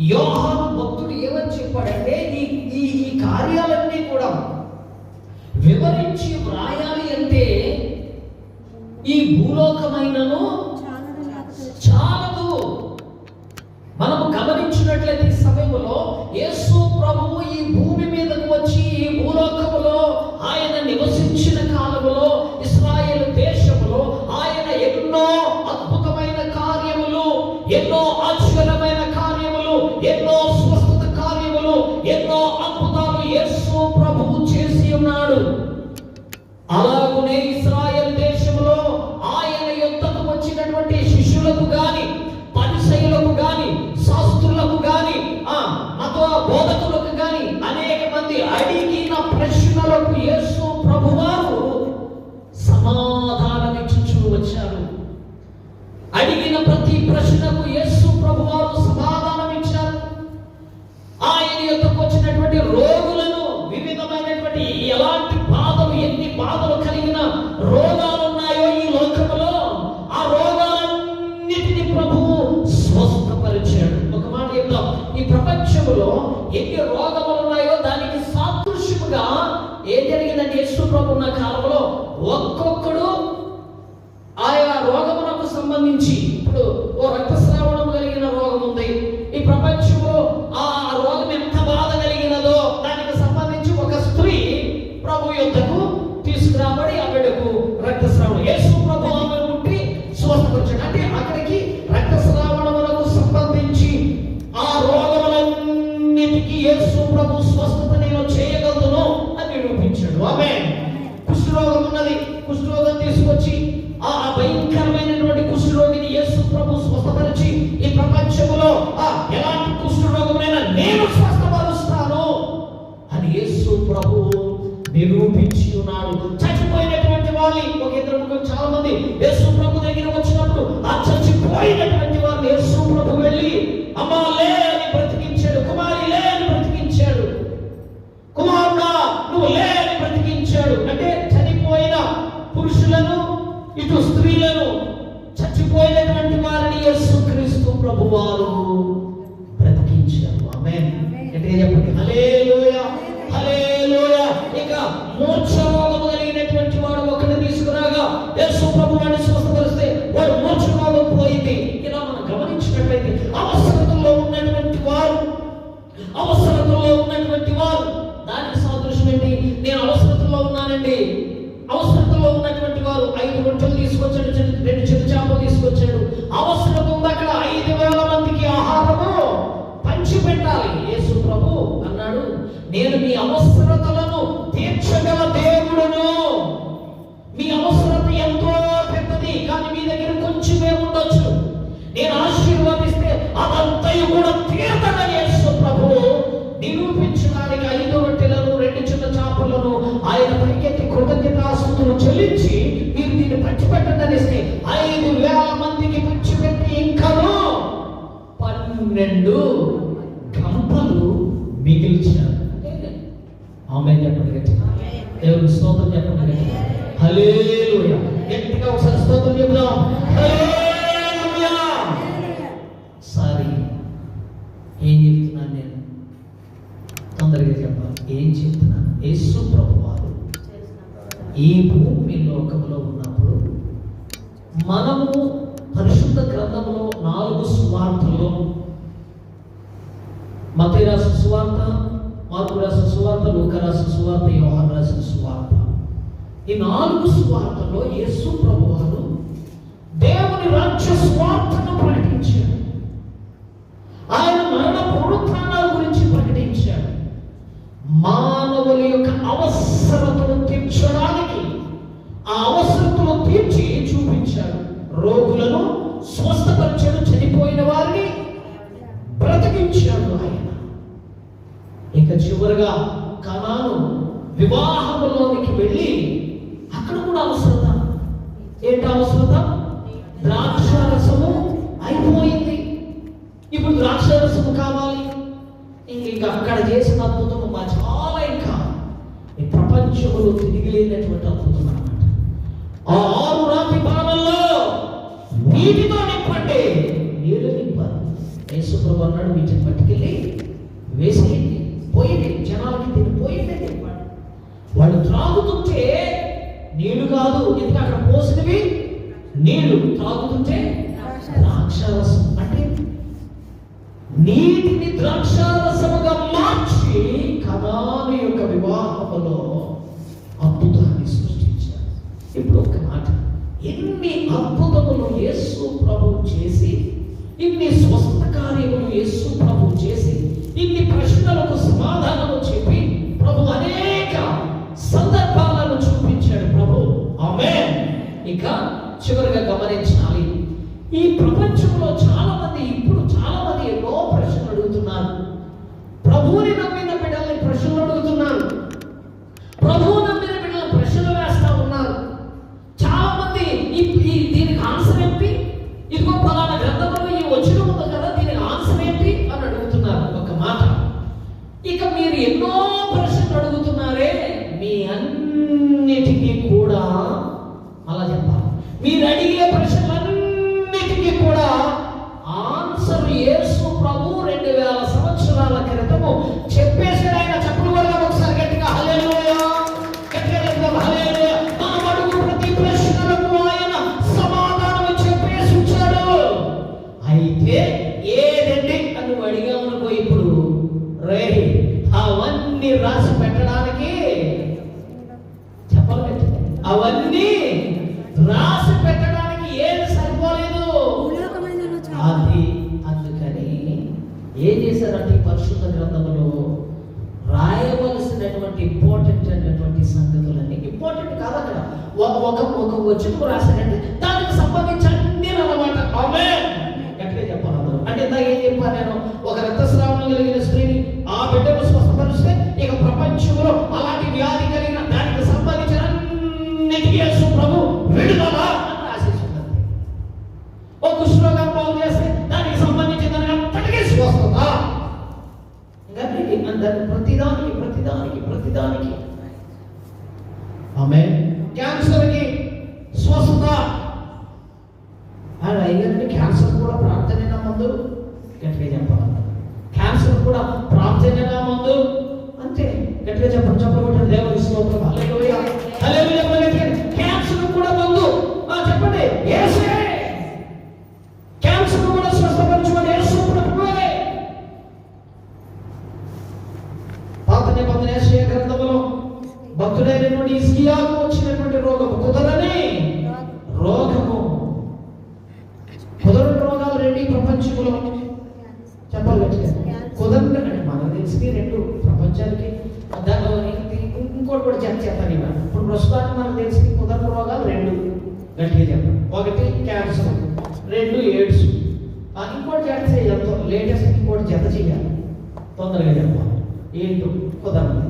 యోహాను భక్తుడు ఏమని చెప్పాడంటే, ఈ కార్యాలన్నీ కూడా వివరించి వ్రాయాలి అంటే ఈ భూలోకమైనను చాలదు. మనము గమనించినట్లయితే ఈ సమయంలో యేసు ప్రభువు ఈ భూమి మీదకు వచ్చి ఈ భూలోకములో ఆయన నివసించిన కాలములో ఇశ్రాయేలు దేశములో ఆయన ఎన్నో అద్భుతమైన కార్యములు, ఎన్నో ఆశ్చర్యమైన కార్యములు, ఎన్నో స్వస్థత కార్యములు, ఎన్నో అద్భుతాలు యేసు ప్రభువు చేసి ఉన్నాడు. అలాగునే ఇశ్రాయేలు దేశంలో ఆయన యొద్దకు వచ్చినటువంటి శిష్యులకు గాని, పరిసయ్యులకు గాని, శాస్త్రులకు గాని, మత బోధకులకు గాని అనేక మంది అడిగిన ప్రశ్నలకు యేసు ప్రభువారు సమాధానం ఇచ్చుచూ వచ్చారు. అడిగిన ప్రతి ప్రశ్నకు యేసు ప్రభువారు సమాధానం ఇచ్చారు. ఆయన యొద్దకు వచ్చినటువంటి రోగులను, వివిధమైనటువంటి ఎలాంటి బాధలు, ఎన్ని బాధలు కలిగిన రోగాలు ఉన్నాయో ఈ లోకములో, ఆ రోగాలన్నిటిని ప్రభువు స్వస్థపరిచాడు. ఒక మాట చెప్తాం, ఈ ప్రపంచంలో ఎన్ని రోగములు ఉన్నాయో దానికి సాదృశ్యముగా ఏం జరిగిందంటే యేసు ప్రభు ఉన్న కాలంలో ఒక్కొక్కడు ఆయా రోగములకు సంబంధించి, ఇప్పుడు ఓ రక్తస్రావణం కలిగిన రోగం ఉంది, ఈ ప్రపంచంలో ఆ రోగం ఎంత బాధ కలిగినదో దానికి సంబంధించి ఒక స్త్రీ ప్రభు యొద్దకు తీసుకురాబడి ఆవిడకు రక్తస్రావణం, యేసు ప్రభు ఆమెను ముట్టి స్వస్థపరిచాడు. అంటే అక్కడికి రక్తస్రావణములకు సంబంధించి ఆ రోగములన్నిటికీ యేసు ప్రభు స్వస్థత నేను చేయగలను అని నిరూపించాడు. ఆమేన్. కుష్ఠరోగం ఉన్నది, కుష్ఠరోగం తీసుకొచ్చి ఆ భయంకరమైనటువంటి కుష్ఠరోగిని యేసు ప్రభు స్వస్థపరిచి ఈ ప్రపంచంలో ఎలాంటి కుష్ఠరోగమైనా నేను స్వస్థపరుస్తాను అని యేసు ప్రభు నిరూపించి ఉన్నాడు. చచ్చిపోయినటువంటి వాళ్ళు ఒక ఇద్దరు ముగ్గురు చాలా మంది యేసు ప్రభు దగ్గర వచ్చినప్పుడు ఆ చచ్చిపోయినటువంటి వారిని యేసు ప్రభు వెళ్ళి అమ్మా లే అని బ్రతికించాడు, కుమారి లే అని బ్రతికించాడు, కుమారుడా నువ్వు లే అని బ్రతికించాడు. అంటే చనిపోయిన పురుషులను, ఇటు స్త్రీలను, చచ్చిపోయినటువంటి వారిని యేసుక్రీస్తు ప్రభువారు బ్రతికించారు. ఆమేన్. అంటే చెప్పండి హల్లెలూయా, హల్లెలూయా. ఇక మూర్ఛ రోగము కలిగినటువంటి వాడు ఒకరిని తీసుకురాగా యేసు ప్రభువాన్ని స్వస్థపరిస్తే వాడు మూర్ఛ రోగం పోయింది. ఇలా మనం గమనించినట్లయితే అవసరతలో ఉన్నటువంటి వారు దానికి సాదృశ్యం ఏంటి? నేను అవసరతలో ఉన్నానండి. అవసరతలో ఉన్నటువంటి వారు 5 రొట్టెలు తీసుకొచ్చాడు, 2 చిన్న చేపలు తీసుకొచ్చాడు. అవసరం ఉంది, అక్కడ 5,000 మందికి ఆహారము పంచి పెట్టాలి. యేసు ప్రభు అన్నాడు, నేను మీ అవసరతలను తీర్చగల దేవుడును. మీ అవసరత ఎంతో పెద్దది, కానీ మీ దగ్గర కొంచెమే ఉండొచ్చు. నేను ఆశీర్వదిస్తే అదంతయు కూడా తీర్చగలని యేసు ప్రభు నిరూపించడానికి 5 రొట్టెలను 2 చిన్న చేపలను ఆయన పైకెత్తి కృతజ్ఞతాస్తుతులు చెల్లించి మీరు దీన్ని పంచిపెట్టండి అనేస్తే 5,000 మందికి పంచిపెట్టి ఇంకను 12 గంపలు మిగిల్చారు. ఆమేన్ చెప్పండి గట్టిగా. దేవునికి స్తోత్రం చెప్పండి గట్టిగా. హల్లెలూయా. గట్టిగా ఒకసారి స్తోత్రం చెప్దాం. హల్లెలూయా. సారీ, ఏం చెప్తున్నాను నేను? తొందరగా చెప్పాలి. ఏం చెప్తున్నాను? యేసు ప్రభువారు ఈ భూమి లోకంలో ఉన్నప్పుడు మనము పరిశుద్ధ గ్రంథంలో 4 సువార్తల్లో, మత్తయి రాసిన సువార్త, మార్కు రాసిన సువార్త, లూకా రాసిన సువార్త, యోహాను రాసిన సువార్త, ఈ 4 సువార్తల్లో యేసు ప్రభువారు దేవుని రాజ్య సువార్తను ప్రకటించాడు. ఆయన మరణ పునరుత్థానాల గురించి ప్రకటించాడు. మానవుల యొక్క అవసరతను తీర్చడానికి ఆ అవసరతను తీర్చి చూపించాడు. రోగులను స్వస్థపరిచాడు, చనిపోయిన వారిని బ్రతికించాడు ఆయన. ఇక చివరిగా కనాను వివాహంలోనికి వెళ్ళి అక్కడ కూడా అవసరత. ఏంటి అవసరత? ద్రాక్షారసము అయిపోయింది, ఇప్పుడు ద్రాక్షారసము కావాలి. ఇంకా అక్కడ చేసిన అద్భుతం చాలా ఇంకా ఈ ప్రపంచంలో తిరిగి లేనటువంటి అద్భుతం అన్నమాట. ఆ 6 రాతి బాణల్లో నీటితో నింపండి, నీళ్ళు నింపారు. యేసు ప్రభు అన్నాడు, వీటిని పట్టుకెళ్ళి వేసేయండి, పోయింది జనాలకి, దీన్ని పోయింది అని చెప్పాడు. వాళ్ళు త్రాగుతుంటే నీళ్లు కాదు, ఎందుకంటే అక్కడ పోసినవి నీళ్లు, త్రాగుతుంటే ద్రాక్షారసం, అంటే నీటిని ద్రాక్షారసముగా మార్చి కనాను యొక్క వివాహములో అద్భుతాన్ని సృష్టించారు. ఇప్పుడు ఒక మాట, ఎన్ని అద్భుతములు యేసు ప్రభువు చేసి, ఇన్ని స్వస్థ కార్యములు యేసు ప్రభువు చేసి, ఇన్ని ప్రశ్నలకు సమాధానము చెప్పి ప్రభు అనేక సందర్భాలను చూపించాడు ప్రభు. ఆమేన్. ఇక చివరిగా గమనించాలి, ఈ ప్రపంచంలో చాలా మంది, ఇప్పుడు చాలా మంది ఎన్నో ప్రశ్నలు అడుగుతున్నారు. ప్రభువుని నమ్మిన బిడ్డల్ని ప్రశ్నలు అడుగుతున్నారు, ప్రభువు నమ్మిన బిడ్డలు ప్రశ్నలు వేస్తా ఉన్నారు. చాలా మంది దీనికి ఆన్సర్ ఏంటి, ఇదిగో ఫలానా గ్రంథంలో ఈ వచ్చిన ఉంది కదా, దీనికి ఆన్సర్ ఏంటి అని అడుగుతున్నారు. ఒక మాట, ఇక మీరు ఎన్నో ప్రశ్నలు అడుగుతున్నారే, మీ అన్నిటికీ కూడా అలా చెప్పాలి, మీరు అడిగే ప్రశ్నలన్నిటికీ కూడా ఆన్సర్ యేసు ప్రభు 2000 సంవత్సరాల క్రితము చెప్పేసాడు. ఆయన చెప్పులు వల్ల ఒకసారి గట్టిగా హల్లెలూయా, గట్టిగా చెప్తాం హల్లెలూయా. మనం అడుగు ప్రతి ప్రశ్నలకు ఆయన సమాధానం చెప్పేసి ఉంచాడు. అయితే ఏదండి అని నువ్వు అడిగామనుకో, ఇప్పుడు రే అవన్నీ రాసి పెట్టడానికి చెప్పాలి, అవన్నీ రాసి పెట్టడానికి ఏది సరిపోలేదు. అది అందుకని ఏం చేశారంటే, పరిశుద్ధ గ్రంథంలో రాయవలసినటువంటి ఇంపార్టెంట్ అయినటువంటి సంగతులన్నీ, ఇంపార్టెంట్ కాదు అక్కడ ఒక వచనం రాశారంటే దానికి సంబంధించి అన్ని అన్నమాట. ఆమేన్. గట్టిగా చెప్పాలి అందరూ. అంటే ఇందాక ఏం చెప్పాను నేను, ఒక రక్తస్రావం కలిగిన స్త్రీని ఆ బిడ్డను స్వస్థపరిస్తే ఇక ప్రపంచంలో అలాంటి వ్యాధి కలిగిన దానికి సంబంధించిన అన్నిటికీ యేసు ప్రభు విడుదల అని రాసేస్తున్నది. ఓ కుష్ఠరోగం బాగు చేస్తే దానికి సంబంధించిన దానికి అంతటికీ స్వస్థత. ప్రతిదానికి ఆమేన్. క్యాన్సర్కి స్వస్థత. అయ్యండి, క్యాన్సర్ కూడా ప్రార్థనేనా మందు? గట్టిగా చెప్పాలి, క్యాన్సర్ కూడా ప్రార్థనేనా మందు? అంతే, గట్టిగా చెప్పండి, చెప్పబట్టిన దేవుని స్తోత్రం. హల్లెలూయా, హల్లెలూయా. క్యాన్సర్ కూడా మందు చెప్పండి, యేసే. క్యాన్సర్ కూడా స్వస్థపరచుకొని యేసు ప్రభువే. పాత నిబంధన యెషయా గ్రంథంలో భక్తుడైనటువంటి హిజ్కియాకు వచ్చినటువంటి రోగము, కుదరని రోగము. కుదరని రోగాలు రెండు ప్రపంచంలో చెప్పాలి, కుదరని మనకు తెలిసి రెండు ప్రపంచానికి. ఇంకోటి కూడా చెప్తాను ఇవాళ. ఇప్పుడు ప్రస్తుతానికి మనకు తెలిసి కుదరని రోగాలు రెండు, గట్టిగా చెప్పండి. ఒకటి క్యాన్సర్, రెండు ఎయిడ్స్. ఇంకోటి జత చేయాలి, లేటెస్ట్ ఇంకోటి జత చేయాలి, తొందరగా చెప్పాలి. ఏంటో కుదరదు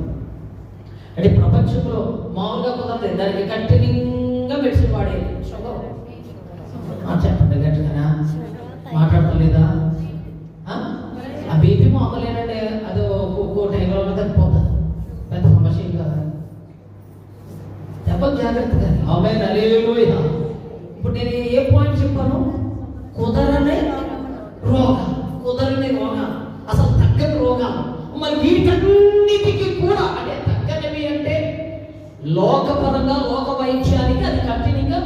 అంటే ప్రపంచంలో మామూలుగా కుదరదు, దానికి కంటిన్యూగా మెడిసిన్ వాడేది. షుగర్ చెప్పండి గట్టిగా, మాట్లాడతలేదా? ఆ బీపీ మామూలేనండి, అది ఒక్కో టైంలో తగ్గిపోతుంది, పెద్ద సమస్య కదా. చెప్పదు జాగ్రత్తగా. ఆమేన్, హల్లెలూయా. ఇప్పుడు నేను ఏ పాయింట్ చెప్పాను? కుదరని రోగం, కుదరని రోగం, అసలు తగ్గని రోగం. మరి వీటన్నిటికీ కూడా అంటే తగ్గనివి అంటే లోకపరంగా, లోక వైద్యానికి అది కంటిన్యూగా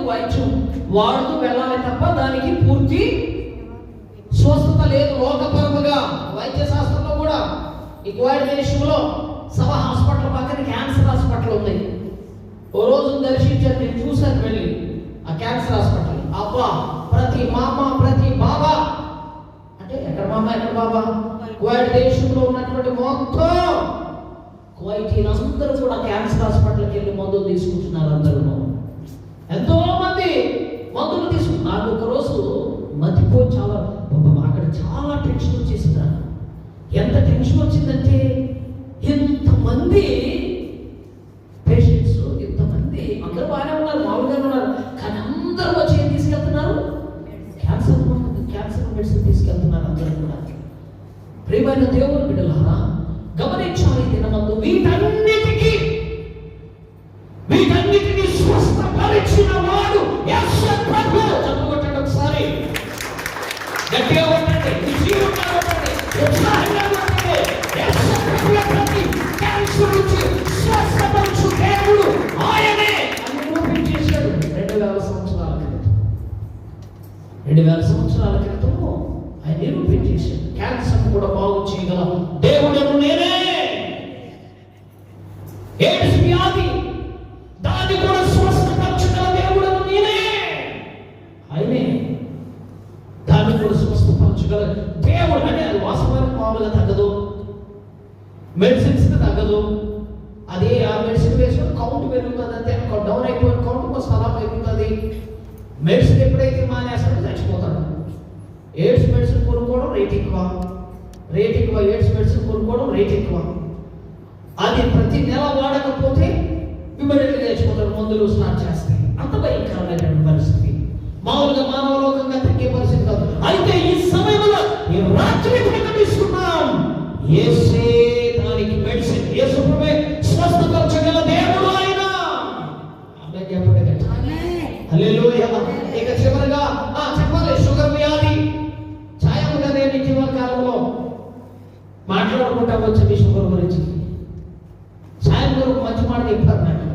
వైద్యం వాడుతూ వెళ్ళాలి తప్ప దానికి పూర్తి స్వస్థత లేదు. లోకపరముగా వైద్య శాస్త్రంలో కూడా ఈ కువైట్ దేశంలో సభ హాస్పిటల్ పక్కన క్యాన్సర్ హాస్పిటల్ ఉంది. ఓ రోజు దర్శించాను, నేను చూశాను వెళ్ళి ఆ క్యాన్సర్ హాస్పిటల్. అబ్బా, ప్రతి మామ ప్రతి బాబా, అంటే ఎక్కడ మామ ఎక్కడ బాబా, కువైట్ దేశంలో ఉన్నటువంటి మొత్తం కువైటీలందరూ కూడా క్యాన్సర్ హాస్పిటల్కి వెళ్ళి మందులు తీసుకుంటున్నారు. అందరూ ఎంతో మంది మందులు తీసుకుంటున్నారు. నాకు ఒకరోజు మతిపోయి అక్కడ చాలా టెన్షన్ వచ్చేసింది. ఎంత టెన్షన్ వచ్చిందంటే, ఎంతమంది పేషెంట్స్, ఎంతమంది, అందరూ బాగానే ఉన్నారు, మామూలుగానే ఉన్నారు, కానీ అందరూ వచ్చి ఏం తీసుకెళ్తున్నారు? క్యాన్సర్ మెడిసిన్ తీసుకెళ్తున్నారు అందరూ కూడా. ప్రియమైన దేవుని బిడ్డలారా, గమనించాలి దినమందు వీటన్నిటినీ స్వస్థపరిచిన వాడు యేసు ప్రభువు. చెప్పగొట్టండి ఒకసారి, గట్టిగా కొట్టండి. వల్ల తగ్గదు, మెడిసిన్స్కి తగ్గదు. అదే ఆ మెడిసిన్ వేసుకొని కౌంట్ పెరుగుతుంది, అంతే డౌన్ అయిపోయిన కౌంట్ కొంచెం అలా పెరుగుతుంది. మెడిసిన్ ఎప్పుడైతే మానేస్తాడో చచ్చిపోతాడు. ఎయిడ్స్ మెడిసిన్ కొనుక్కోవడం రేట్ ఎక్కువ, ఎయిడ్స్ మెడిసిన్ కొనుక్కోవడం రేట్ ఎక్కువ. అది ప్రతి నెల వాడకపోతే ఇమ్మీడియట్గా చచ్చిపోతాడు, మందులు స్టార్ట్ చేస్తాయి. అంత భయంకరమైనటువంటి పరిస్థితి, మామూలుగా మానవలోకంగా తగ్గే పరిస్థితి కాదు. అయితే ఈ సమయంలో ఈ రాత్రి ప్రకటిస్తున్నాం, యేసే దానికి మెడిసిన్, యేసు ప్రభువే స్వస్థపరచగల దేవుడు ఆయన. ఆమేన్ చెప్పండి గట్టిగా. హల్లెలూయా. ఇక చివరిగా చెప్పాలి, షుగర్ వ్యాధి. ఛాయముగా నేను ఇటీవల కాలంలో మాట్లాడుకుంటా వచ్చి షుగర్ గురించి సాయం గారు మంచి మాట చెప్పారు నాకు.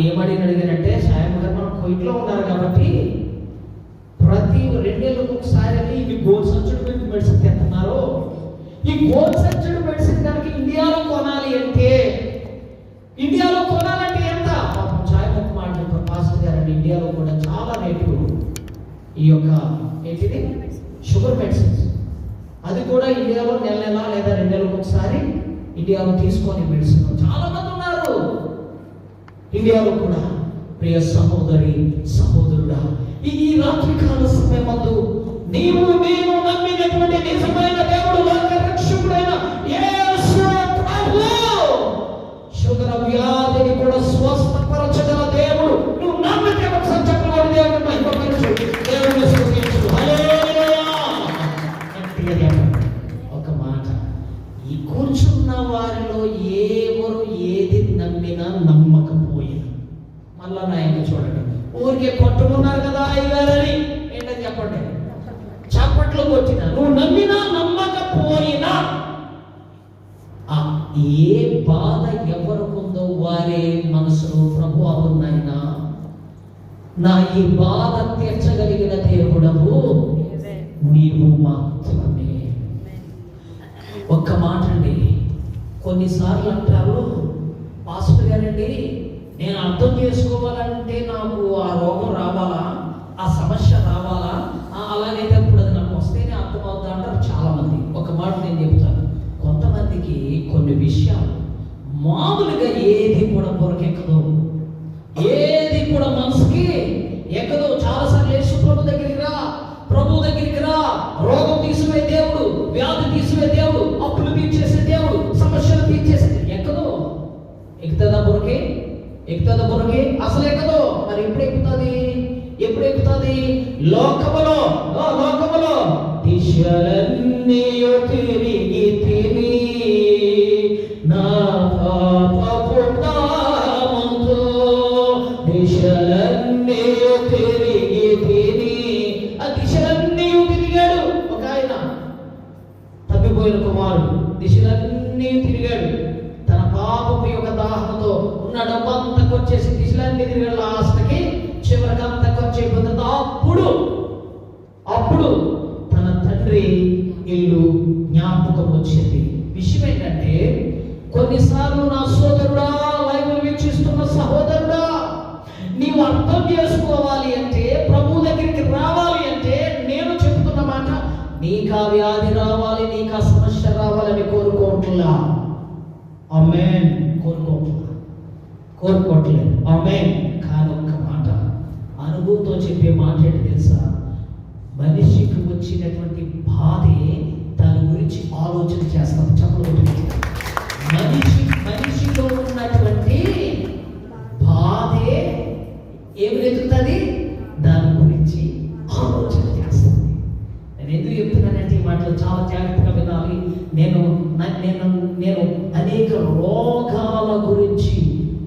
ఏమడిని అడిగానంటే, సాయం గారు మనం కోయిట్లో ఉన్నారు కాబట్టి ప్రతి 2 నెలలకు ఒకసారి ఇవి గోల్డ్ సబ్సిడీ మెడిసిన్ తెస్తున్నారు. ఈ గోల్డ్ సబ్సిడీ మెడిసిన్ కనుక ఇండియాలో కొనాలంటే ఎంత? పాపం ఛాయ్ ముక్క మాట చెప్పారు పాస్టర్ గారు, ఇండియాలో కూడా చాలా రేటు ఈ యొక్క ఏంటిది షుగర్ మెడిసిన్స్. అది కూడా ఇండియాలో నెల లేదా 2 నెలలకు ఒకసారి ఇండియాలో తీసుకొని మెడిసిన్ చాలా మంది ఉన్నారు ఇండియాలో కూడా. ప్రియ సహోదరి సహోదరుడా, ఈ రాత్రికాల సమయమందు నీవు నేను నమ్మినటువంటి నిజమైన దేవుడు, లోక రక్షకుడైన యేసు ప్రభువు షుగర్ వ్యాధిని కూడా స్వస్థపరచగల దేవుడు. నువ్వు నమ్మితే ఒకసారి చెప్పబడి దేవుడు మహిమపరచు, దేవుని స్తుతించు. హల్లెలూయా. ఒక మాట, ఈ కూర్చున్న వారిలో ఎవరు ఏది నమ్మినా నమ్మకపోయినా, మళ్ళా నాయన చూడండి, ఊరికే కొట్టుకున్నారు కదా అయ్యారని ఏంటని చెప్పండి, చప్పట్లు కొట్టినా, నువ్వు నమ్మినా నమ్మకపోయినా, ఏ బాధ ఎవరికుందో వారే మనసులో ప్రభు అవునాయినా నా ఈ బాధ తీర్చగలిగిన దేవుడవు నీవు మాత్రమే. ఒక్క మాట అండి, కొన్నిసార్లు అంటారు, పాస్టర్ గారండి నేను అర్థం చేసుకోవాలంటే నాకు ఆ రోగం రావాలా, ఆ సమస్య రావాలా, అలాగైతే ఇప్పుడు అది నాకు వస్తేనే అర్థమవుతా అంటారు చాలా మంది. ఒక మాట నేను చెప్తాను, కొంతమందికి కొన్ని విషయాలు మామూలుగా ఏది కూడా బొరకెక్కదు, ఏది కూడా మనసుకి ఎక్కదు. చాలాసార్లు యేసు ప్రభు దగ్గరికి రా, ప్రభు దగ్గరికి రా, రోగం తీసివే దేవుడు, వ్యాధి తీసివే దేవుడు, అప్పులు తీర్చేసే దేవుడు, సమస్యలు తీర్చేసే ఎక్కదు. ఎక్కుతుందా బొరకే? అసలు ఎక్కదు. మరి ఎప్పుడు ఎక్కుతుంది? లోకములో దిశలన్నీ తిరిగి నా పాపపు తామంతో, దిశలన్నీ తిరిగి ఆ దిశలన్నీ తిరిగాడు. ఒక ఆయన తప్పిపోయిన కుమారుడు దిశలన్నీ తిరిగాడు. తన పాపపు యొక్క దాహంతో ఉన్న డబ్బంతా వచ్చేసి దిశలన్నీ తిరిగాడు. లాస్ట్కి చివరికి అంతా ఖర్చు అయిపోతుంది. అప్పుడు తన తండ్రి ఇల్లు జ్ఞాపకం వచ్చింది. విషయం ఏంటంటే, కొన్నిసార్లు నా సోదరుడా, లైవ్ వీక్షిస్తున్న సహోదరుడా, నీవు అర్థం చేసుకోవాలి అంటే, ప్రభు దగ్గరికి రావాలి అంటే, నేను చెప్తున్న మాట, నీకు ఆ వ్యాధి రావాలి, నీకు ఆ సమస్య రావాలని కోరుకోవట్లా. ఆమేన్. కోరుకోవట్లేదు. ఆమేన్. కానీ ఒక్క మాట అనుభూతితో చెప్పే మాట ఏంటి తెలుసా? మనిషికి వచ్చినటువంటి బాధే దాని గురించి ఆలోచన చేస్తాం. చెప్పలేదు, మనిషిలో ఉన్నటువంటి బాధే ఏమి వెతుకుతుంది, దాని గురించి ఆలోచన చేస్తుంది. నేను ఎందుకు చెప్తున్నానంటే ఈ మాటలు చాలా జాగ్రత్తగా వినాలి. నేను అనేక రోగాల గురించి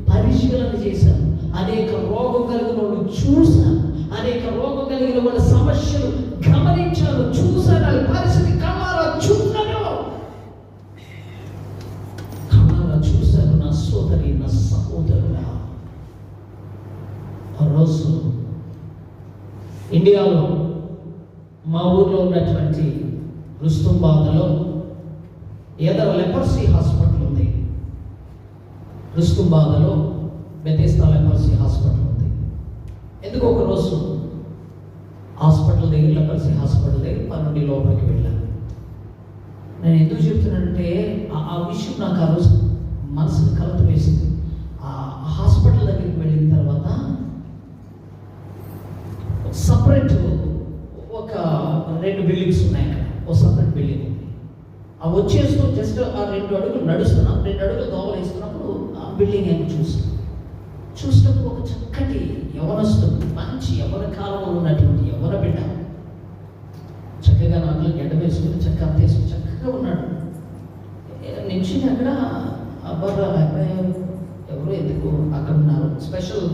పరిశీలన చేశాను, అనేక రోగం కలిగిన వాళ్ళు చూశాను, అనేక రోగం కలిగిన వాళ్ళ సమస్యలు గమనించాను, చూశాను. అది పరిస్థితి కళ్ళారా చూశాను. నా సోదరి, నా సహోదరుడా, ఆ రోజు ఇండియాలో మా ఊర్లో ఉన్నటువంటి రుస్తుంబాదలో ఏదో లెపర్సీ హాస్పిటల్ ఉంది. రుస్తుంబాదలో బెతెస్దా లెపర్సీ హాస్పిటల్ ఉంది. ఎందుకు ఒక రోజు హాస్పిటల్ దగ్గర, లెపర్సీ హాస్పిటల్ దగ్గర 12 లోపలికి వెళ్ళాను. నేను ఎందుకు చెప్తున్నానంటే ఆ విషయం నాకు ఆ రోజు మనసుకు కలత వేసింది. ఆ హాస్పిటల్ దగ్గరికి వెళ్ళిన తర్వాత సపరేట్ ఒక 2 బిల్డింగ్స్ ఉన్నాయి అక్కడ. ఒక సపరేట్ బిల్డింగ్ ఉంది. ఆ వచ్చేస్తూ జస్ట్ ఆ 2 అడుగులు నడుస్తున్నాం, 2 అడుగులు దోవలు వేస్తున్నప్పుడు ఆ బిల్డింగ్ ఏమో చూసినప్పుడు ఒక చక్కటి యవనస్తుడు, మంచి యవన కాలంలో ఉన్నటువంటి యవన బిడ్డ, చక్కగా నాకులో గడ్డ వేసుకుని చక్కగా తీసుకుని చక్కగా ఉన్నాడు. నుంచి అక్కడ అబ్బాయి ఎవరు ఎందుకు అక్కడ ఉన్నారు, స్పెషల్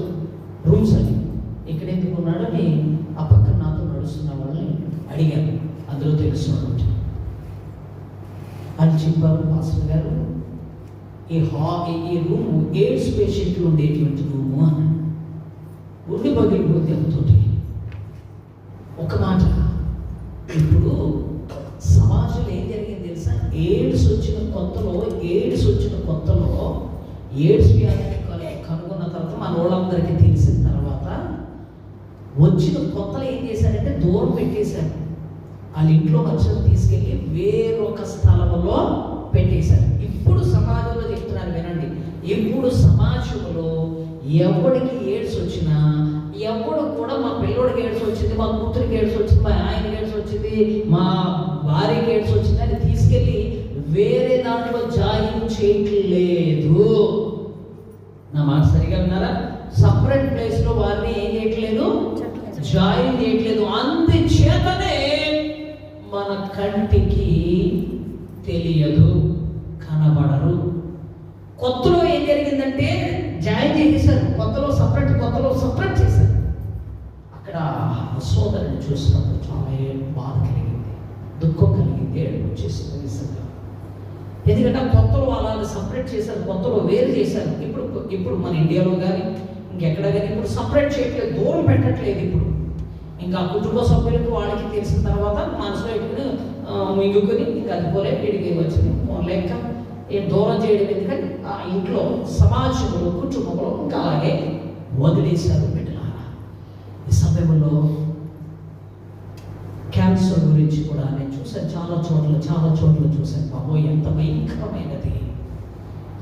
రూమ్స్ అని, ఇక్కడ ఎందుకు ఉన్నాడని ఆ పక్కన నాతో నడుస్తున్న వాళ్ళని అడిగాను. అందులో తెలుసుకున్నట్టు అని చెప్పారు, పాస్టర్ గారు ఈ రూము ఎయిడ్స్ పేషెంట్లు ఉండేటువంటి రూము అన్నాడు. ఉండి పగిలిపోతే అంతోటి ఒక మాట. ఇప్పుడు సమాజంలో ఏం జరిగింది తెలుసా? ఎయిడ్స్ వచ్చిన కొత్తలో ఎయిడ్స్ వ్యాధిని కనుగొన్న తర్వాత మన వాళ్ళందరికీ తెలిసిన తర్వాత వచ్చిన కొత్తలో ఏం చేశారంటే దూరం పెట్టేశారు. వాళ్ళ ఇంట్లో మనుషులు తీసుకెళ్ళి వేరొక స్థలంలో పెట్టేశారు. ఇప్పుడు సమాజంలో చెప్తున్నారు వినండి, ఇప్పుడు సమాజంలో ఎవడికి ఎయిడ్స్ వచ్చినా, ఎవడు కూడా మా పిల్లోడికి ఎయిడ్స్ వచ్చింది, మా కూతురికి ఎయిడ్స్ వచ్చింది, మా ఆయనకి ఎయిడ్స్ వచ్చింది, మా భార్యకి ఎయిడ్స్ వచ్చింది అని తీసుకెళ్ళి వేరే దాంట్లో జాయిన్ చేయట్లేదు. నా మాట సరిగా విన్నారా? సపరేట్ ప్లేస్ లో వారిని ఏం చేయట్లేదు, జాయిన్ చేయట్లేదు. అందుచేతనే మన కంటికి తెలియదు, కనబడరు. కొత్తలో ఏం జరిగిందంటే జాయిన్ చేసేసారు, కొత్తలో సపరేట్ చేశారు. అక్కడ సోదరుని చూసినప్పుడు చాలా బాధ కలిగింది, దుఃఖం కలిగింది, ఏడుపు వచ్చేసింది నిజంగా. ఎందుకంటే కొత్తలో వాళ్ళని సపరేట్ చేశారు, కొత్తలో వేరు చేశారు. ఇప్పుడు మన ఇండియాలో కానీ ఇంకెక్కడ కానీ ఇప్పుడు సపరేట్ చేయట్లేదు, దూరం పెట్టట్లేదు. ఇప్పుడు ఇంకా కుటుంబ సభ్యులకు వాళ్ళకి తెలిసిన తర్వాత మనసులో ఇప్పుడు మింగుకొని ఇంకా అది పోలే వీడికి వచ్చింది లెక్క ఏం దూరం చేయడం. ఎందుకంటే ఆ ఇంట్లో సమాజంలో కుటుంబంలో ఇంకా అలాగే వదిలేశారు బిడ్డలారా. ఈ సమయంలో క్యాన్సర్ గురించి కూడా నేను చూసాను, చాలా చోట్ల చూశాను. బాబో ఎంత భయంకరమైనది.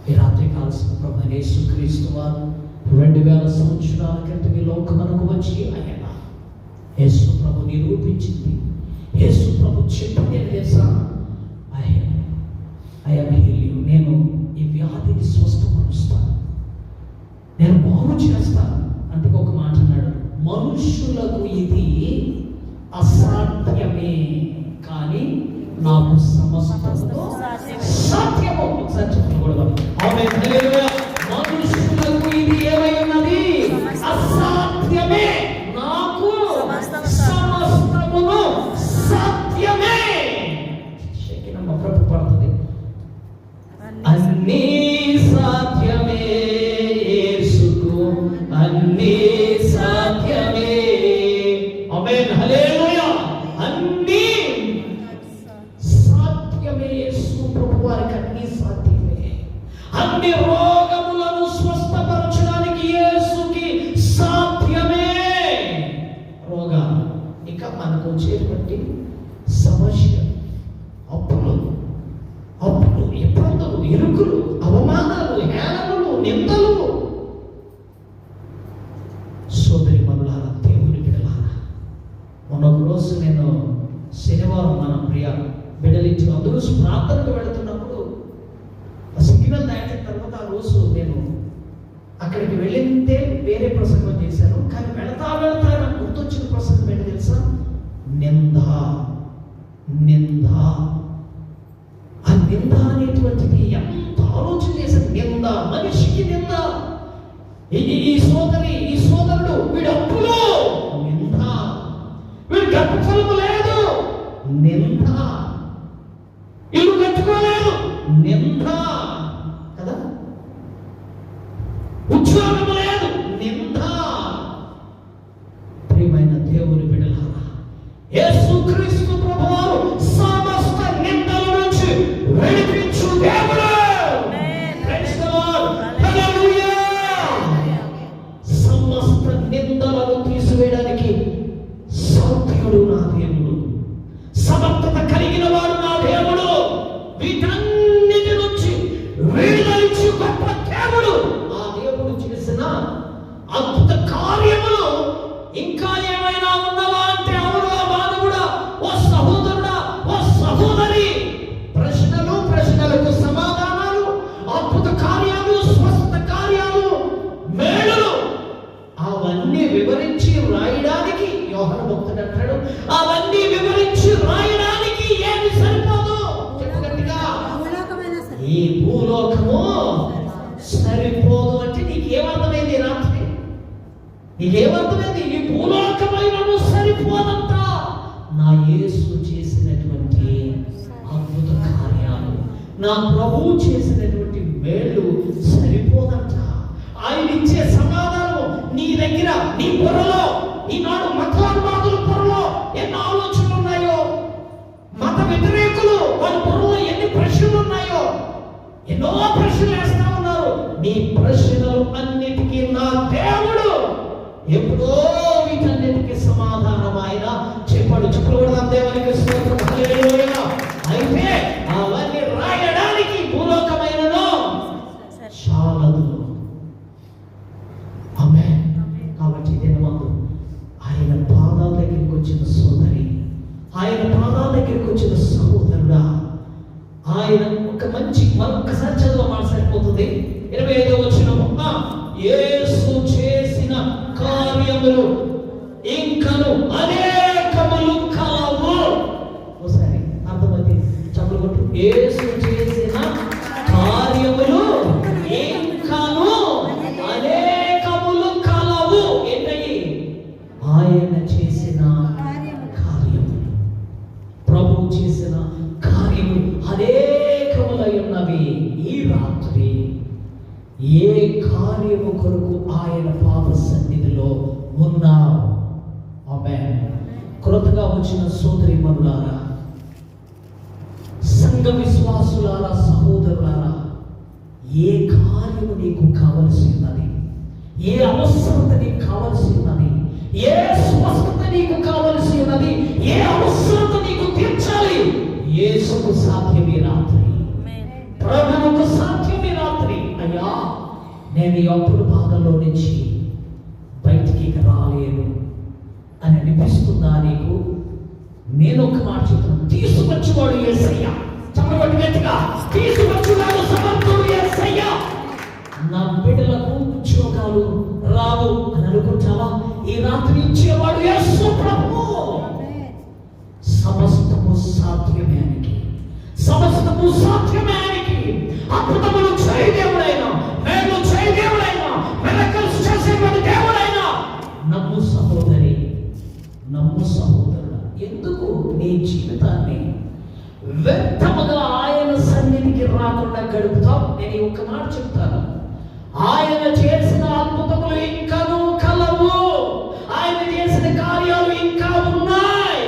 ఈ రాత్రి కాల్సిన ప్రభు యేసుక్రీస్తు వారు 2000 సంవత్సరాల క్రితం ఈ లోకమునకు వచ్చి ఆయన యేసు ప్రభు నిరూపించింది, యేసు ప్రభు చెప్పింది అని తెలుసా? నేను ఈ వ్యాధిని స్వస్థపరుస్తాను, నేను బాగు చేస్తాను. అందుకు ఒక మాట అన్నాడు, మనుషులకు ఇది అసాధ్యమే కానీ నాకు సమస్తము సాధ్యము. ఒకసారి చెప్పకూడదు. మనుషులకు ఇది ఏమైనది అసాధ్యమే, నాకు సమస్తమును సాధ్యమే. శకినమ్మ ప్రభు పడుతుంది, అన్నీ సాధ్యమే యేసుకు, అన్నీ సాధ్యమే. ఆమేన్, హల్లెలూయా. అన్నీ సాధ్యమే, యేసు ప్రభు వారికి అన్నీ సాధ్యమే. అన్ని రోగములను స్వస్థపరచడానికి యేసుకి సాధ్యమే. రోగాలు ఇక మనకు వచ్చేటువంటి సమస్య, అప్పులు, ఇబ్బందులు, ఇరుకులు, అవమానాలు, హేళనలు, నిందలు. సోదరి మనులారా, దేవుని బిడ్డలారా, మొన్నొక రోజు నేను శనివారం మన ప్రియ బిడ్డలించి అందరూ ప్రార్థనకు వెళుతున్నప్పుడు సిగ్నల్ దాటిన తర్వాత ఆ రోజు నేను అక్కడికి వెళ్ళితే వేరే ప్రసంగం చేశాను. కానీ వెళతా నాకు గుర్తొచ్చిన ప్రసంగం ఏంటి తెలుసా? నింద. ఆ నింద అనేటువంటిది ఎంత ఆలోచన చేశాను. నింద, మనిషికి నింద. ఈ సోదరుడు వీడు అప్పులో నింద, వీడు గర్భఫలము లేదు నింద, ఇల్లు కట్టుకోలేదు నింద కదా, ఉద్యోగం లేదు నింద. ప్రియమైన దేవుని బిడ్డలారా, యేసుక్రీస్తు ప్రభువారు సమస్త నిందల నుంచి విడిపించు దేవుడు. ప్రైజ్ ది లార్డ్, హల్లెలూయా. సమస్త నిందలను తీసివేయడానికి సాధ్యుడు నా దేవుడు, సమర్థత కలిగిన వాడు నా దేవుడు. వీటన్నిటి నుంచి విడుదలించి గొప్ప దేవుడు. ఆ దేవుడు చేసిన అద్భుత కార్యములు ఇంకా ఏమైనా ఉన్నవా అంటే, అవునుగా మానవుడా, ఓ సహోదరుడా, ఓ సహోదరి, ప్రశ్నలకు సమాధానాలు, అద్భుత కార్యాలు, స్వస్థ కార్యాలు, మేలులు, అవన్నీ వివరించి రాయడానికి యోహాను భక్తుడు అంటాడు, అవన్నీ వివరించి రాయడానికి ఏమి సరిపోదు. చెప్పు గట్టిగా, ఈ భూలోకము సరిపోదు అంటే నీకేమర్థమైంది? రాత్రి నీకేమర్థమైంది? ఈ భూలోకమైనను సరిపోదంట. నా యేసు చేసినటువంటి అద్భుత కార్యాలు, నా ప్రభువు చేసినటువంటి మేలు సరిపోదంట. ఆయన ఇచ్చే సమాధానం నీ దగ్గర, నీ పొరలో, ఈనాడు మతోన్మాదుల పొరలో ఎన్ని ఆలోచనలు ఉన్నాయో, మత వ్యతిరేకులు వాళ్ళ పొరలో ఎన్ని ప్రశ్నలు ఉన్నాయో, ఎన్నో ప్రశ్నలు వేస్తా ఉన్నారు. నీ ప్రశ్నలు అన్నిటికీ నా దేవుడు ఎప్పుడో వీటన్నిటికీ సమాధానం ఆయన చెప్పాడు. చెప్పకూడదు దేవునికి స్తోత్రం, హల్లెలూయా. అయితే అవన్నీ రాయడానికి భూలోకమైనను చాలదు. ఆమేన్. కాబట్టి దినమందు ఆయన పాదాల దగ్గరికి వచ్చిన సోదరి, ఆయన పాదాల దగ్గరికి వచ్చిన సహోదరుడా, ఆయన ఒక మంచి, మరొకసారి చదవమాట సరిపోతుంది. 25వ వచనం, యేసు చేసిన కార్యములు ఇంకను అనేకములు కలవు. ఒకసారి అర్థమైంది, చప్పుడు కొట్టు. యేసు చేసిన కార్యములు ఇంకను అనేకములు కలవు. ఏంటయ్యి? ఆయన చేసిన కార్యములు, ప్రభువు చేసిన కార్యములు అనేకములై ఉన్నవి. ఈ రాత్రి ఏ కార్యము కొరకు ఆయన పాద సన్నిధిలో ఉన్నావు? ఆమేన్. క్రొత్తగా వచ్చిన సోదరి మనులారా, సంఘ విశ్వాసులారా, సహోదరులారా, ఏ కార్యము నీకు కావలసి ఉన్నది? ఏ అవసరత నీకు కావలసి ఉన్నది? ఏ స్వస్థత నీకు కావలసి ఉన్నది? ఏ అవసరత నీకు తీర్చాలి? యేసుకు సాధ్యమే రాత్రి, ప్రభువుకు సాధ్యమే రాత్రి. అయ్యా, నేను ఈ అప్పుడు బాధల్లో నుంచి బయటికి రాలేను అని అనిపిస్తుందా నీకు? నేను ఒక మాట చెప్తాను, తీసుకొచ్చేవాడు యేసయ్య. చెప్పబట్టి గట్టిగా, తీసుకొచ్చేవాడు సమర్థుడు యేసయ్య. నా బిడ్డలకు ఉద్యోగాలు రావు అని అనుకుంటావా? ఈ రాత్రి ఇచ్చేవాడు యేసు ప్రభువు. సమస్తము సాధ్యమే ఆయనకి, సమస్తము సాధ్యమే ఆయనకి. అద్భుతములు చేయ దేవుడైనా, మేలు చేయ దేవుడైనా, మిరకల్స్ చేసేటువంటి దేవుడైనా, నమ్ము సహోదరి, నమ్ము సహోదరుడా. ఎందుకు నీ జీవితాన్ని వ్యర్థముగా ఆయన సన్నిధికి రాకుండా గడుపుతావు? నేను ఒక మాట చెప్తాను, ఆయన చేసిన అద్భుతములు ఇంకాను కలవు, ఆయన చేసిన కార్యాలు ఇంకా ఉన్నాయి.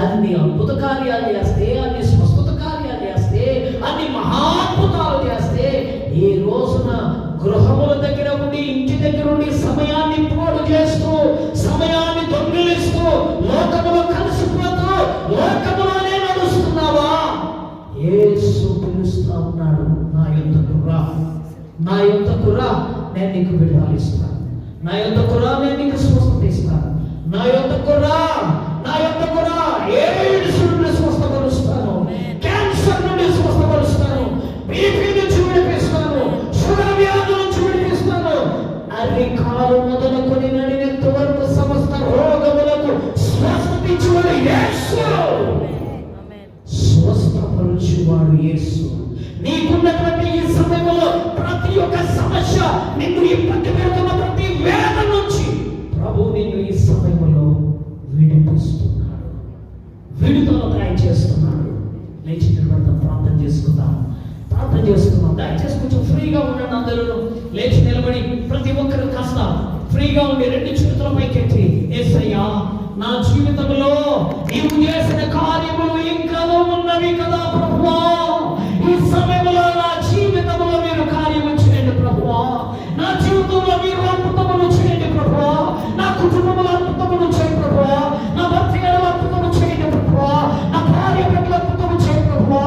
అన్ని అద్భుత కార్యాలు చేస్తే, అన్ని స్వస్థత కార్యాలు చేస్తే, అన్ని మహాద్భుతాలు చేస్తే, ఈ రోజున గృహముల దగ్గర ఉండి, ఇంటి దగ్గర ఉండి సమయాన్ని పోడు చేస్తూ, సమయాన్ని దొంగిలిస్తూ, లోకములో కలిసిపోతూ, లోకములోనే నడుస్తున్నావా? యేసు పిలుస్తా ఉన్నాడు, నా యొద్దకు రా, నా యొద్దకు రా, నేను నీకు విడుదల ఇస్తాను, నా యొద్దకు రా, నేను నీకు స్వస్థత ఇస్తాను, నా యొద్దకు రా, నా యొద్దకు రా. ఎయిడ్స్ నుండి స్వస్థపరుస్తాను, క్యాన్సర్ నుండి స్వస్థపరుస్తాను, బీపీ నుంచి విడిపిస్తాను, షుగర్ వ్యాధి నుంచి విడిపిస్తాను. అరికాలు మొదలుకొని నడినెత్త వరకు సమస్త రోగములకు స్వస్థత ఇచ్చేవాడు యేసు, స్వస్థపరుచువాడు యేసు. నీకున్నటువంటి ఈ సమయంలో ప్రతి ఒక్క సమస్య, నిన్ను ఇబ్బంది పెడుతున్న ప్రతి వేదన నుంచి ప్రభు నిన్ను ఈ సమయంలో విడిపిస్తున్నాడు, విడుదల చేస్తున్నాడు. లేచి నిలబడతాం, ప్రార్థన చేసుకుందాం, ప్రార్థన చేసుకుందాం. దయచేసి కొంచెం ఫ్రీగా ఉండండి. అందరూ లేచి నిలబడి ప్రతి ఒక్కరు కాస్త ఫ్రీగా ఉండి రెండు చేతుల పైకెత్తి, యేసయ్యా, నా జీవితంలో నీవు చేసిన కార్యములు ఇంకా ఉన్నవి కదా ప్రభువా, ఈ సమయంలో నా జీవితంలో మీరు కార్యము చేయండి ప్రభువా, నా జీవితంలో మీరు అద్భుతములు చేయండి ప్రభువా, నా కుటుంబంలో అద్భుతములు చేయండి ప్రభువా, నా భర్త అద్భుతము చేయండి ప్రభువా, నా భార్య బిడ్డల అద్భుతము చేయండి ప్రభువా,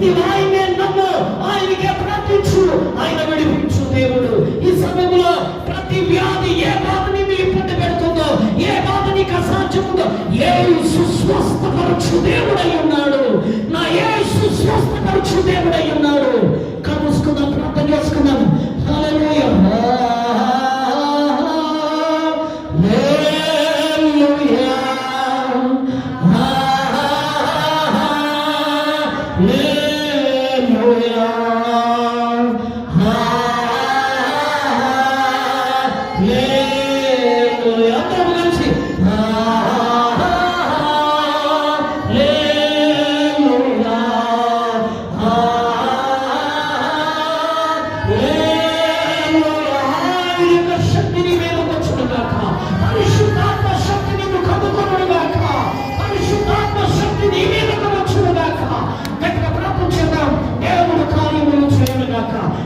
నీవు ఆయనే నమ్ము, ఆయనకే ప్రార్థించు, ఆయన విడిపించు దేవుడు. ఈ సమయంలో ప్రతి వ్యాధి, ఏ బాధ నీవు ఇబ్బంది పెడుతుందో, ఏ బాధ నీకు అసాధ్యముందో, యేసు స్వస్థపరచు దేవుడై ఉన్నాడు. నా యేసు స్వస్థపరచు దేవుడై ఉన్నాడు. కలుసుకుందాం, ప్రార్థన చేసుకుందాం. హల్లెలూయా,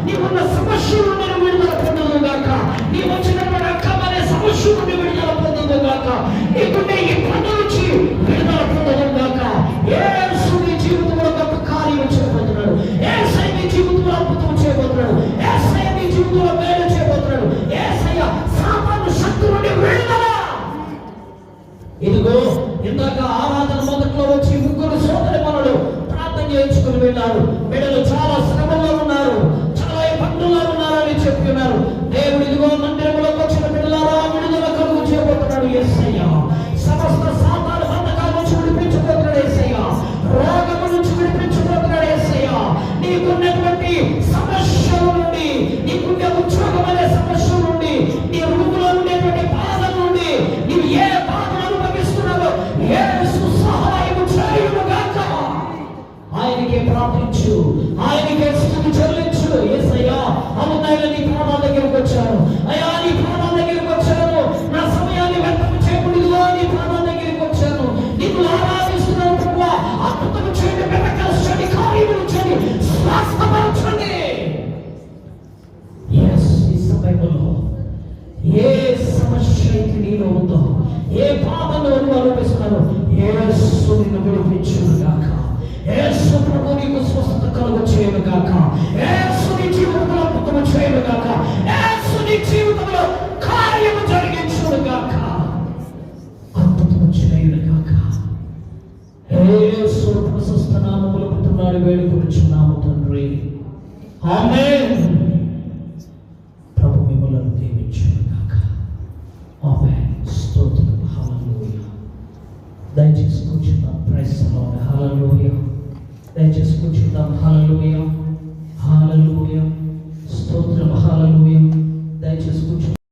నీవున్న సమస్యలు నేను విడుదల పొందుగాక, నీ వచ్చినప్పుడు అక్కమనే సమస్యలు విడుదల పొందుగాక, నీకుండే ఈ పని నుంచి విడుదల పొందుగాక. యేసు నీ జీవితంలో గొప్ప కార్యం చేయబోతున్నాడు. యేసయ్య నీ జీవితంలో అద్భుతం చేయబోతున్నాడు. యేసయ్య నీ జీవితంలో మేలు చేయబోతున్నాడు. యేసయ్య సాతాను శక్తి నుండి విడుదల. ఇదిగో ఇందాక ఆరాధన మొదట్లో వచ్చి ముగ్గురు సోదరిమణులు ప్రార్థన చేయించుకుని వెళ్ళారు. బిడ్డలు చాలా శ్రమలో ఉన్నారు, చాలా ఇబ్బందుల్లో ఉన్నారని చెప్తున్నారు. దేవుడు ఇదిగో మందిరంలోకి వచ్చిన బిడ్డలారా విడుదల కలుగు చేయబోతున్నాడు యేసయ్య. సమస్త సాతాను బంధకాల నుంచి విడిపించబోతున్నాడు యేసయ్య. రోగము నుంచి విడిపించబోతున్నాడు యేసయ్య. నీకున్నటువంటి సమస్యల నుండి, నీకుండే ఉద్యోగం అనే సమస్య నుండి, నీ రూపులో ఉండేటువంటి బాధ నుండి, నీవు ఏ బాధను అనుభవిస్తున్నావో యేసు సహాయం చేయునుగాక. ఆయనకే ప్రార్థించు, ఆయనకే స్తుతి చెల్లించు. యేసయ్యా, అవునయ్యా నీ ప్రాణాల దగ్గరికి వచ్చాను, అయ్యా నీ ప్రాణాల దగ్గరికి వచ్చాను, నా సమయాన్ని వ్యర్థం చేయకూడదుగా నీ ప్రాణాల దగ్గరికి వచ్చాను, నీకు ఆరాధిస్తున్నాను ప్రభువా. అద్భుతం చేయండి, వెనకాల్చండి, కార్యములు చేయండి, స్వస్థపరచండి. ఈ సమయంలో ఏ సమస్య అయితే నీలో ఉందో, ఏ బాధను నువ్వు అనుభవిస్తున్నారో యేసు నిన్ను విడిపించుగాక. యేసు ప్రభు నీకు స్వస్థత కలుగు చేయనుగాక. యేసు నీ జీవితంలో అద్భుతము చేయనుగాక. యేసు నీ జీవితంలో కార్యము జరిగించునుగాక, అద్భుతము చేయనుగాక. యేసు ప్రశస్త నామములో పుట్టినాడు వేడుకొనుచున్నాము తండ్రి, ఆమేన్. ప్రభు మిమ్మల్ని దీవించునుగాక. ఆమేన్. స్తోత్రం. హల్లెలూయా. దయచేసి కూర్చుందాం. Praise the lord. హల్లెలూయా. దయచేసి కూర్చుందాం. హల్లెలూయా.